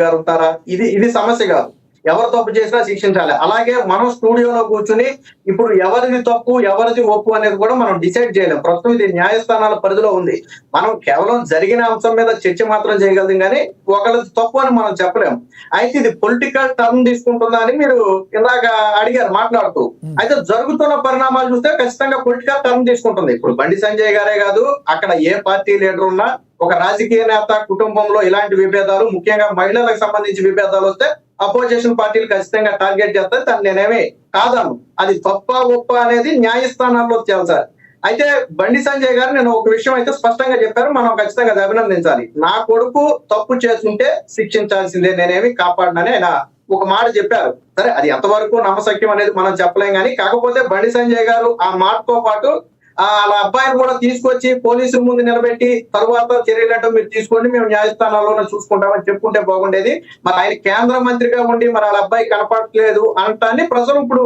గారు ఉంటారా? ఇది సమస్య కాదు. ఎవరు తప్పు చేసినా శిక్షించాలి. అలాగే మనం స్టూడియోలో కూర్చొని ఇప్పుడు ఎవరిది తప్పు, ఎవరిది ఒప్పు అనేది కూడా మనం డిసైడ్ చేయలేం. ప్రస్తుతం ఇది న్యాయస్థానాల పరిధిలో ఉంది. మనం కేవలం జరిగిన అంశం మీద చర్చ మాత్రం చేయగలం గానీ, ఒకళ్ళది తప్పు అని మనం చెప్పలేం. అయితే ఇది పొలిటికల్ టర్న్ తీసుకుంటుందా అని మీరు ఇందాక అడిగారు మాట్లాడుతూ. అయితే జరుగుతున్న పరిణామాలు చూస్తే ఖచ్చితంగా పొలిటికల్ టర్న్ తీసుకుంటుంది. ఇప్పుడు బండి సంజయ్ గారే కాదు, అక్కడ ఏ పార్టీ లీడర్ ఉన్నా ఒక రాజకీయ నేత కుటుంబంలో ఇలాంటి విభేదాలు, ముఖ్యంగా మహిళలకు సంబంధించి విభేదాలు వస్తే అపోజిషన్ పార్టీలు ఖచ్చితంగా టార్గెట్ చేస్తాయి. దాన్ని నేనేమి కాదను. అది తప్ప ఒప్ప అనేది న్యాయస్థానాల్లో తేల్చాలి. అయితే బండి సంజయ్ గారు నేను ఒక విషయం అయితే స్పష్టంగా చెప్పారు, మనం ఖచ్చితంగా అది అభినందించాలి. నా కొడుకు తప్పు చేస్తుంటే శిక్షించాల్సిందే, నేనేమి కాపాడనని ఆయన ఒక మాట చెప్పారు. సరే, అది ఎంతవరకు నమ్మశక్యం అనేది మనం చెప్పలేం కానీ, కాకపోతే బండి సంజయ్ గారు ఆ మాటతో పాటు వాళ్ళ అబ్బాయిని కూడా తీసుకొచ్చి పోలీసుల ముందు నిలబెట్టి తరువాత చర్యలంటూ మీరు తీసుకోండి, మేము న్యాయస్థానాల్లోనే చూసుకుంటామని చెప్పుకుంటే బాగుండేది. మరి ఆయన కేంద్ర మంత్రిగా ఉండి మరి వాళ్ళ అబ్బాయి కనపడట్లేదు అంటాన్ని ప్రజలు ఇప్పుడు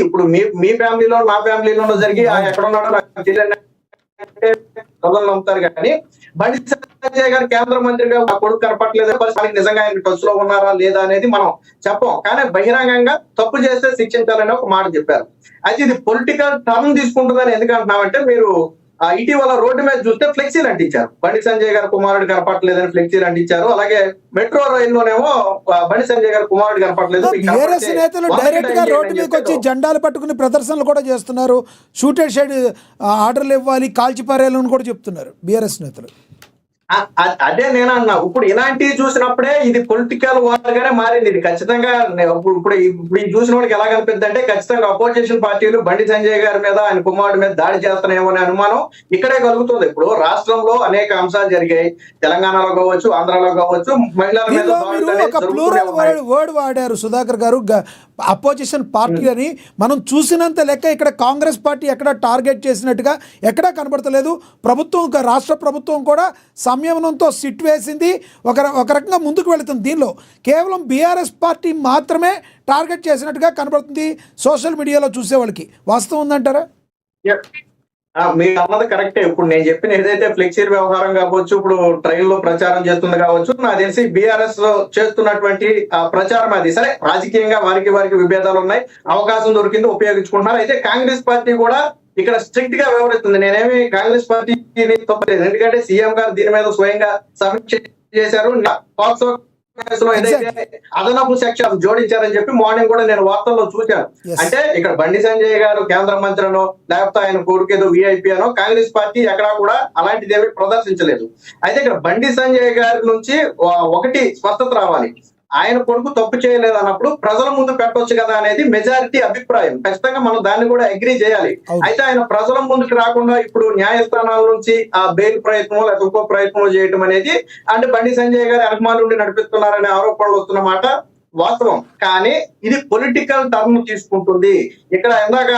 ఇప్పుడు మీ ఫ్యామిలీలో నా ఫ్యామిలీలోనూ జరిగి ఎక్కడ ఉన్నాడో నాకు తెలియదు ప్రజలు నమ్ముతారు. కానీ బండి సంజయ్ గారు కేంద్ర మంత్రిగా ఆ కొడుకు కనపట్లేదు, పరిస్థితి నిజంగా ఆయన టచ్ లో ఉన్నారా లేదా అనేది మనం చెప్పం. కానీ బహిరంగంగా తప్పు చేస్తే శిక్షించాలని ఒక మాట చెప్పారు. అయితే ఇది పొలిటికల్ టర్న్ తీసుకుంటుందని ఎందుకు అంటున్నామంటే, మీరు ఇటీవల రోడ్డు మీద చూస్తే ఫ్లెక్సీలు అంటించారు. బండి సంజయ్ గారు కుమారుడు కనపట్లేదని ఫ్లెక్సీలు అంటించారు. అలాగే మెట్రో రైల్లోనేమో బండి సంజయ్ గారు కుమారుడు కనపట్లేదు. బీఆర్ఎస్ నేతలు డైరెక్ట్ గా రోడ్డు మీదకి వచ్చి జెండాలు పట్టుకుని ప్రదర్శనలు కూడా చేస్తున్నారు. షూటెడ్ షెడ్ ఆర్డర్లు ఇవ్వాలి, కాల్చిపారేయాలని కూడా చెప్తున్నారు బీఆర్ఎస్ నేతలు. అదే నేను అన్నా, ఇప్పుడు ఇలాంటివి చూసినప్పుడే ఇది పొలిటికల్ వార్ గానే మారింది. ఇది ఖచ్చితంగా ఇప్పుడు చూసిన వాళ్ళకి ఎలా కనిపిస్తుంది అంటే, ఖచ్చితంగా అపోజిషన్ పార్టీలు బండి సంజయ్ గారి మీద, ఆయన కుమారుడి మీద దాడి చేస్తున్నాయేమో అనే అనుమానం ఇక్కడే కలుగుతుంది. ఇప్పుడు రాష్ట్రంలో అనేక అంశాలు జరిగాయి, తెలంగాణలో కావచ్చు, ఆంధ్రాలో కావచ్చు, మహిళల మీద వర్డ్ వాడారు సుధాకర్ గారు, అపోజిషన్ పార్టీ అని. మనం చూసినంత లెక్క ఇక్కడ కాంగ్రెస్ పార్టీ ఎక్కడ టార్గెట్ చేసినట్టుగా ఎక్కడా కనబడతలేదు. ప్రభుత్వం, రాష్ట్ర ప్రభుత్వం కూడా సంయమనంతో సిట్ వేసింది, ఒక రకంగా ముందుకు వెళుతుంది. దీనిలో కేవలం బీఆర్ఎస్ పార్టీ మాత్రమే టార్గెట్ చేసినట్టుగా కనబడుతుంది సోషల్ మీడియాలో చూసే వాళ్ళకి. వాస్తవం ఉందంటారా? మీరు అన్నది కరెక్టే. ఇప్పుడు నేను చెప్పిన ఏదైతే ఫ్లెక్సీ వ్యవహారం కావచ్చు, ఇప్పుడు ట్రైన్ లో ప్రచారం చేస్తుంది కావచ్చు, నాకు తెలిసి బీఆర్ఎస్ చేస్తున్నటువంటి ప్రచారం అది. సరే, రాజకీయంగా వారికి విభేదాలు ఉన్నాయి, అవకాశం దొరికింది ఉపయోగించుకుంటున్నారు. అయితే కాంగ్రెస్ పార్టీ కూడా ఇక్కడ స్ట్రిక్ట్ గా వ్యవహరిస్తుంది. నేనేమి కాంగ్రెస్ పార్టీని తప్పలేదు, ఎందుకంటే సీఎం గారు దీని మీద స్వయంగా సమీక్ష చేశారు. పాక్సో కేసులో ఏదైతే అదనపు సెక్షన్ జోడించారని చెప్పి మార్నింగ్ కూడా నేను వార్తల్లో చూశాను. అంటే ఇక్కడ బండి సంజయ్ గారు కేంద్ర మంత్రినో లేకపోతే ఆయన కొడుకేదో విఐపి అనో కాంగ్రెస్ పార్టీ ఎక్కడా కూడా అలాంటిదేమీ ప్రదర్శించలేదు. అయితే ఇక్కడ బండి సంజయ్ గారి నుంచి ఒకటి స్పష్టత రావాలి, ఆయన కొడుకు తప్పు చేయలేదు అన్నప్పుడు ప్రజల ముందు పెట్టొచ్చు కదా అనేది మెజారిటీ అభిప్రాయం. ఖచ్చితంగా మనం దాన్ని కూడా అగ్రీ చేయాలి. అయితే ఆయన ప్రజల ముందుకు రాకుండా ఇప్పుడు న్యాయస్థానాల నుంచి ఆ బెయిల్ ప్రయత్నం లేకపోతే ఇంకో ప్రయత్నం చేయడం అనేది అంటే బండి సంజయ్ గారి అనుమానం నుండి నడిపిస్తున్నారనే ఆరోపణలు వస్తున్నమాట వాస్తవం. కానీ ఇది పొలిటికల్ టర్న్ తీసుకుంటుంది. ఇక్కడ ఇందాక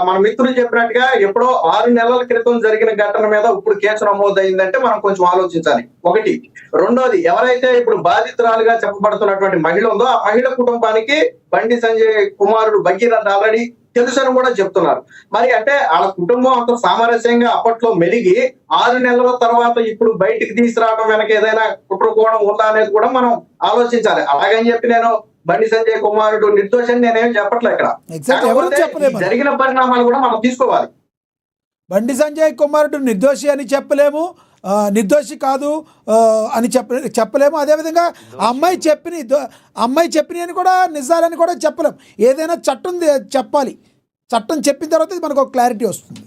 మన మిత్రులు చెప్పినట్టుగా ఎప్పుడో 6 నెలల క్రితం జరిగిన ఘటన మీద ఇప్పుడు కేసు నమోదైందంటే మనం కొంచెం ఆలోచించాలి. ఒకటి. రెండోది, ఎవరైతే ఇప్పుడు బాధితురాలుగా చెప్పబడుతున్నటువంటి మహిళ ఉందో ఆ మహిళ కుటుంబానికి బండి సంజయ్ కుమారుడు భగీరథ్ ఆల్రెడీ తెలుసని కూడా చెప్తున్నారు. మరి అంటే వాళ్ళ కుటుంబం అంత సామరస్యంగా అప్పట్లో మెలిగి 6 నెలల తర్వాత ఇప్పుడు బయటికి తీసుకురావడం వెనక ఏదైనా కుట్రకోణం ఉందా అనేది కూడా మనం ఆలోచించాలి. అలాగని చెప్పి నేను బండి సంజయ్ కుమారుడు నిర్దోషని నేనేం చెప్పట్లే. ఇక్కడ జరిగిన పరిణామాలు కూడా మనం తీసుకోవాలి. బండి సంజయ్ కుమారుడు నిర్దోషి అని చెప్పలేము, నిర్దోషి కాదు అని చెప్పలేము. అదేవిధంగా అమ్మాయి చెప్పిన అని కూడా నిజాలని కూడా చెప్పలేము. ఏదైనా చట్టం చెప్పాలి, చట్టం చెప్పిన తర్వాత మనకు ఒక క్లారిటీ వస్తుంది.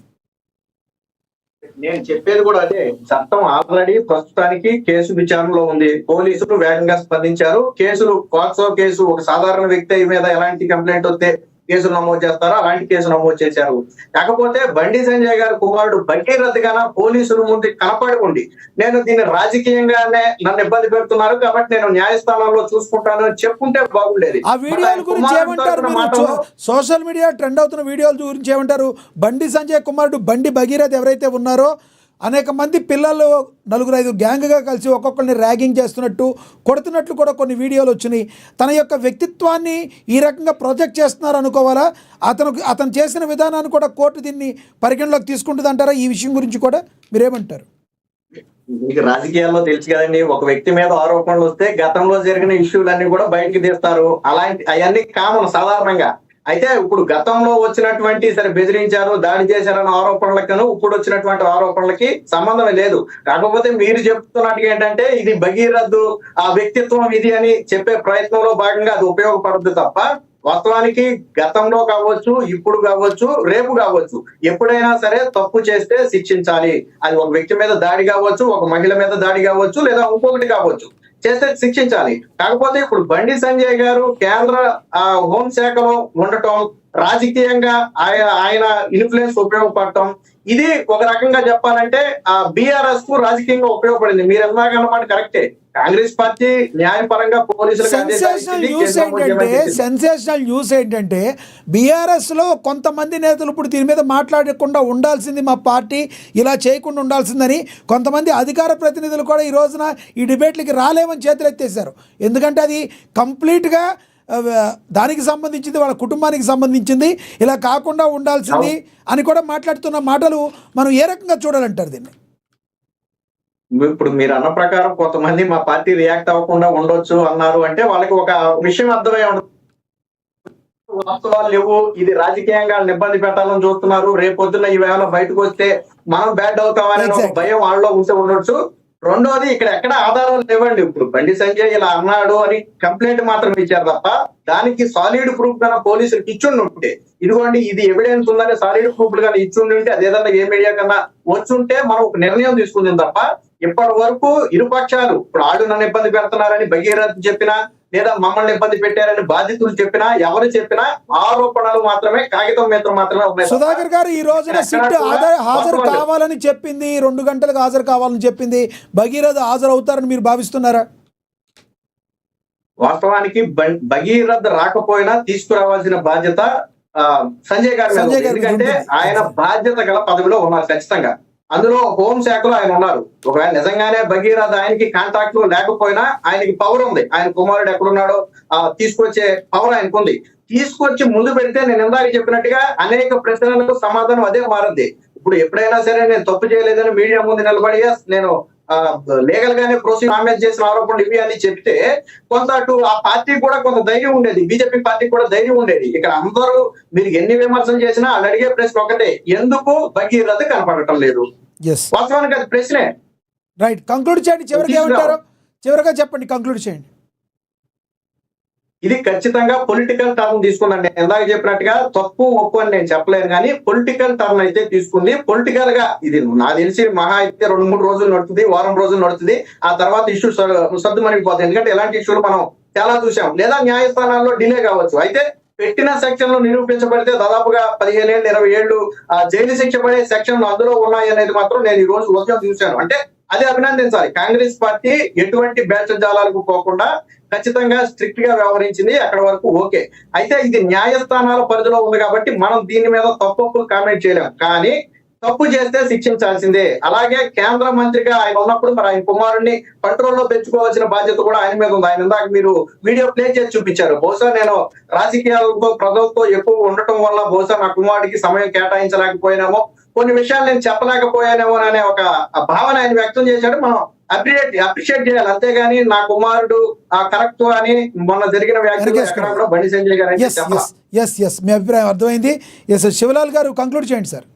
నేను చెప్పేది కూడా అదే, చట్టం ఆల్రెడీ ప్రస్తుతానికి కేసు విచారణలో ఉంది. పోలీసులు వేగంగా స్పందించారు. పాక్సో కేసు ఒక సాధారణ వ్యక్తి మీద ఎలాంటి కంప్లైంట్ వస్తే కేసులు నమోదు చేస్తారో అలాంటి కేసు నమోదు చేశారు. కాకపోతే బండి సంజయ్ గారి కుమారుడు భగీరథ్ గాన పోలీసుల ముందు కనపడకుండి నేను దీన్ని రాజకీయంగానే నన్ను ఇబ్బంది పెడుతున్నారు కాబట్టి నేను న్యాయస్థానంలో చూసుకుంటాను అని చెప్పుకుంటే బాగుండేది. ఆ వీడియోల గురించి ఏమంటారు? సోషల్ మీడియా ట్రెండ్ అవుతున్న వీడియోల గురించి ఏమంటారు? బండి సంజయ్ కుమారుడు బండి భగీరథ్ ఎవరైతే ఉన్నారో అనేక మంది పిల్లలు 4-5 గ్యాంగ్గా కలిసి ఒక్కొక్కరిని ర్యాగింగ్ చేస్తున్నట్టు, కొడుతున్నట్లు కూడా కొన్ని వీడియోలు వచ్చినాయి. తన యొక్క వ్యక్తిత్వాన్ని ఈ రకంగా ప్రొజెక్ట్ చేస్తున్నారు అనుకోవాలా? అతను చేసిన విధానాన్ని కూడా కోర్టు దీన్ని పరిగణలోకి తీసుకుంటుంది అంటారా? ఈ విషయం గురించి కూడా మీరేమంటారు? మీకు రాజకీయాల్లో తెలుసు కదండి, ఒక వ్యక్తి మీద ఆరోపణలు వస్తే గతంలో జరిగిన ఇష్యూలన్నీ కూడా బయటకు తీస్తారు. అలాంటి అవన్నీ కామన్ సాధారణంగా. అయితే ఇప్పుడు గతంలో వచ్చినటువంటి సరే బెదిరించారు, దాడి చేశారన్న ఆరోపణలకను ఇప్పుడు వచ్చినటువంటి ఆరోపణలకి సంబంధమే లేదు. కాకపోతే మీరు చెప్తున్నట్టుగా ఏంటంటే ఇది భగీరథు ఆ వ్యక్తిత్వం ఇది అని చెప్పే ప్రయత్నంలో భాగంగా అది ఉపయోగపడదు తప్ప వాస్తవానికి గతంలో కావచ్చు, ఇప్పుడు కావచ్చు, రేపు కావచ్చు, ఎప్పుడైనా సరే తప్పు చేస్తే శిక్షించాలి. అది ఒక వ్యక్తి మీద దాడి కావచ్చు, ఒక మహిళ మీద దాడి కావచ్చు, లేదా ఇంకొకటి కావచ్చు, చేస్తే శిక్షించాలి. కాకపోతే ఇప్పుడు బండి సంజయ్ గారు కేంద్ర హోంశాఖలో ఉండటం, రాజకీయంగా ఆయన ఇన్ఫ్లుయెన్స్ ఉపయోగపడటం, ఇది ఒక రకంగా చెప్పాలంటే బీఆర్ఎస్ కు రాజకీయంగా ఉపయోగపడింది. మీరు ఎలాగన్నమాట కరెక్టే. కాంగ్రెస్ పార్టీ న్యాయపరంగా పోలీసులకు సెన్సేషనల్ న్యూస్ ఏంటంటే బీఆర్ఎస్ లో కొంతమంది నేతలు ఇప్పుడు దీని మీద మాట్లాడకుండా ఉండాల్సింది మా పార్టీ, ఇలా చేయకుండా ఉండాల్సిందని కొంతమంది అధికార ప్రతినిధులు కూడా ఈ రోజున ఈ డిబేట్లకి రాలేమని చేతులు ఎత్తేసారు. ఎందుకంటే అది కంప్లీట్గా దానికి సంబంధించింది, వాళ్ళ కుటుంబానికి సంబంధించింది, ఇలా కాకుండా ఉండాల్సింది అని కూడా మాట్లాడుతున్న మాటలు మనం ఏ రకంగా చూడాలంటారు దీన్ని? ఇప్పుడు మీరు అన్న ప్రకారం కొంతమంది మా పార్టీ రియాక్ట్ అవ్వకుండా ఉండొచ్చు అన్నారు అంటే వాళ్ళకి ఒక విషయం అర్థమై ఉండదు. వాస్తవాలు లేవు, ఇది రాజకీయంగా ఇబ్బంది పెట్టాలని చూస్తున్నారు, రేపొద్దున ఇవేమైనా బయటకు వస్తే మనం బ్యాడ్ అవుతామనే ఒక భయం వాళ్ళలో ఉంటే ఉండొచ్చు. రెండోది ఇక్కడ ఎక్కడ ఆధారాలు లేవండి. ఇప్పుడు బండి సంజయ్ ఇలా అన్నాడు అని కంప్లైంట్ మాత్రం ఇచ్చారు తప్ప దానికి సాలిడ్ ప్రూఫ్ కన్నా పోలీసులకు ఇచ్చుంటే, ఇదిగోండి ఇది ఎవిడెన్స్ ఉందని సాలిడ్ ప్రూఫ్ కానీ ఇచ్చుంటే అదేదన్నా ఏ మీడియా కన్నా వచ్చుంటే మనం ఒక నిర్ణయం తీసుకుంది తప్ప ఇప్పటి వరకు ఇరుపక్షాలు ఇప్పుడు ఆడు నన్ను ఇబ్బంది పెడుతున్నారని భగీరథ్ చెప్పినా, లేదా మమ్మల్ని ఇబ్బంది పెట్టారని బాధితులు చెప్పినా, ఎవరు చెప్పినా ఆరోపణలు మాత్రమే, కాగితం మీద మాత్రమే ఉన్నాయి. సుధాకర్ గారు ఈ రోజున సిట్ హాజరు కావాలని చెప్పింది, 2 గంటలకు హాజరు కావాలని చెప్పింది, భగీరథ్ హాజరు అవుతారని మీరు భావిస్తున్నారా? వాస్తవానికి భగీరథ్ రాకపోయినా తీసుకురావాల్సిన బాధ్యత సంజయ్ గారి మీద ఉంది. ఎందుకంటే ఆయన బాధ్యత గల పదవిలో ఉన్నారు ఖచ్చితంగా. అందులో హోంశాఖలో ఆయన ఉన్నారు. ఒకవేళ నిజంగానే భగీరథ్ ఆయనకి కాంటాక్ట్ లేకపోయినా ఆయనకి పవర్ ఉంది. ఆయన కుమారుడు ఎక్కడున్నాడో తీసుకొచ్చే పవర్ ఆయనకు ఉంది. తీసుకొచ్చి ముందు పెడితే నేను ఇందాక చెప్పినట్టుగా అనేక ప్రశ్నలకు సమాధానం అదే మారద్ది. ఇప్పుడు ఎప్పుడైనా సరే నేను తప్పు చేయలేదని మీడియా ముందు నిలబడి నేను లీగల్ గానే ప్రొసీడ్ కామెంట్ చేసిన ఆరోపణలు ఇవి అని చెప్తే కొంత అటు ఆ పార్టీ కూడా కొంత ధైర్యం ఉండేది, బీజేపీ పార్టీ కూడా ధైర్యం ఉండేది. ఇక్కడ అందరూ మీరు ఎన్ని విమర్శలు చేసినా వాళ్ళు అడిగే ప్రశ్న ఒకటే, ఎందుకు భగీరథ కనపడటం లేదు? వాస్తవానికి అది ప్రశ్నే. రైట్, కంక్లూడ్ చేయండి. చివరికి ఏమంటారు? చివరిగా చెప్పండి, కంక్లూడ్ చేయండి. ఇది ఖచ్చితంగా పొలిటికల్ టర్న్ తీసుకుందండి. ఇందాక చెప్పినట్టుగా తప్పు ఒప్పు అని నేను చెప్పలేను, కానీ పొలిటికల్ టర్న్ అయితే తీసుకుంది. పొలిటికల్ గా ఇది నాకు తెలిసి మహా అయితే 2-3 రోజులు నడుస్తుంది, వారం రోజులు నడుస్తుంది. ఆ తర్వాత ఇష్యూ సర్దుమణిగిపోతుంది. ఎందుకంటే ఇలాంటి ఇష్యూలు మనం చాలా చూసాం. లేదా న్యాయస్థానాల్లో డిలే కావచ్చు. అయితే పెట్టిన సెక్షన్ లో నిరూపించబడితే దాదాపుగా 15 ఏళ్ళు 20 ఏళ్ళు జైలు శిక్ష పడే సెక్షన్లు అందులో ఉన్నాయి అనేది మాత్రం నేను ఈ రోజు ఉదయం చూశాను. అంటే అది అభినందించాలి. కాంగ్రెస్ పార్టీ ఎటువంటి భేషజాలాలకు పోకుండా ఖచ్చితంగా స్ట్రిక్ట్ గా వ్యవహరించింది. అక్కడ వరకు ఓకే. అయితే ఇది న్యాయస్థానాల పరిధిలో ఉంది కాబట్టి మనం దీని మీద తప్పు కామెంట్ చేయలేం, కానీ తప్పు చేస్తే శిక్షించాల్సిందే. అలాగే కేంద్ర మంత్రిగా ఆయన ఉన్నప్పుడు మరి ఆయన కుమారుడిని కంట్రోల్లో పెంచుకోవాల్సిన బాధ్యత కూడా ఆయన మీద ఉంది. ఆయన ఇందాక మీరు వీడియో ప్లే చేసి చూపించారు. బహుశా నేను రాజకీయాలతో ప్రజలతో ఎక్కువ ఉండటం వల్ల బహుశా నా కుమారుడికి సమయం కేటాయించలేకపోయినామో, కొన్ని విషయాలు నేను చెప్పలేకపోయానేమో అనే ఒక భావన ఆయన వ్యక్తం చేశాడు. మనం అప్రిషియేట్ చేయాలి. అంతేగాని నా కుమారుడు కరెక్ట్ అని మొన్న జరిగిన వ్యాఖ్యలు బండి సంజయ్ గారు మీ అభిప్రాయం అర్థమైంది. శివలాల్ గారు కంక్లూడ్ చేయండి సార్.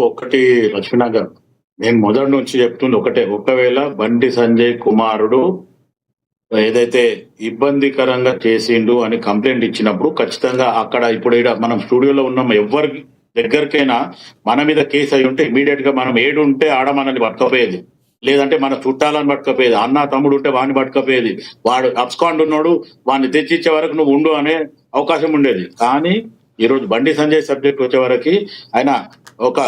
ఒకటి లక్ష్మణ గారు, నేను మొదటి నుంచి చెప్తుంది ఒకటే, ఒకవేళ బండి సంజయ్ కుమారుడు ఏదైతే ఇబ్బందికరంగా చేసిండు అని కంప్లైంట్ ఇచ్చినప్పుడు ఖచ్చితంగా అక్కడ ఇప్పుడు మనం స్టూడియోలో ఉన్నాం, ఎవరి దగ్గరికైనా మన మీద కేసు అయి ఉంటే ఇమీడియట్ గా మనం ఏడు ఉంటే ఆడ మనల్ని పట్టుకపోయేది, లేదంటే మన చుట్టాలని పట్టుకపోయేది, అన్న తమ్ముడు ఉంటే వాడిని పట్టుకపోయేది, వాడు అబ్స్కాండ్ ఉన్నాడు వాడిని తెచ్చిచ్చే వరకు నువ్వు ఉండు అనే అవకాశం ఉండేది. కానీ ఈరోజు బండి సంజయ్ సబ్జెక్ట్ వచ్చే వరకు ఆయన ఒక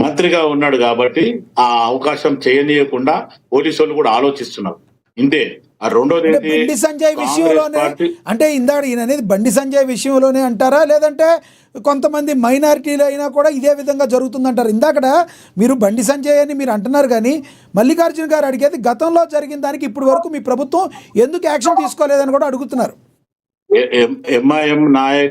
మంత్రిగా ఉన్నాడు కాబట్టి ఆ అవకాశం చేయనీయకుండా పోలీసు వాళ్ళు కూడా ఆలోచిస్తున్నారు. ఇంతే. ఆ రెండోది బండి సంజయ్ విషయంలోనే అంటే ఇందాక ఈయన అనేది బండి సంజయ్ విషయంలోనే అంటారా, లేదంటే కొంతమంది మైనారిటీలు అయినా కూడా ఇదే విధంగా జరుగుతుందంటారు? ఇందాకడ మీరు బండి సంజయ్ అని మీరు అంటున్నారు, కానీ మల్లికార్జున గారు అడిగేది గతంలో జరిగిన దానికి ఇప్పుడు వరకు మీ ప్రభుత్వం ఎందుకు యాక్షన్ తీసుకోలేదని కూడా అడుగుతున్నారు. ఎంఐఎం నాయక్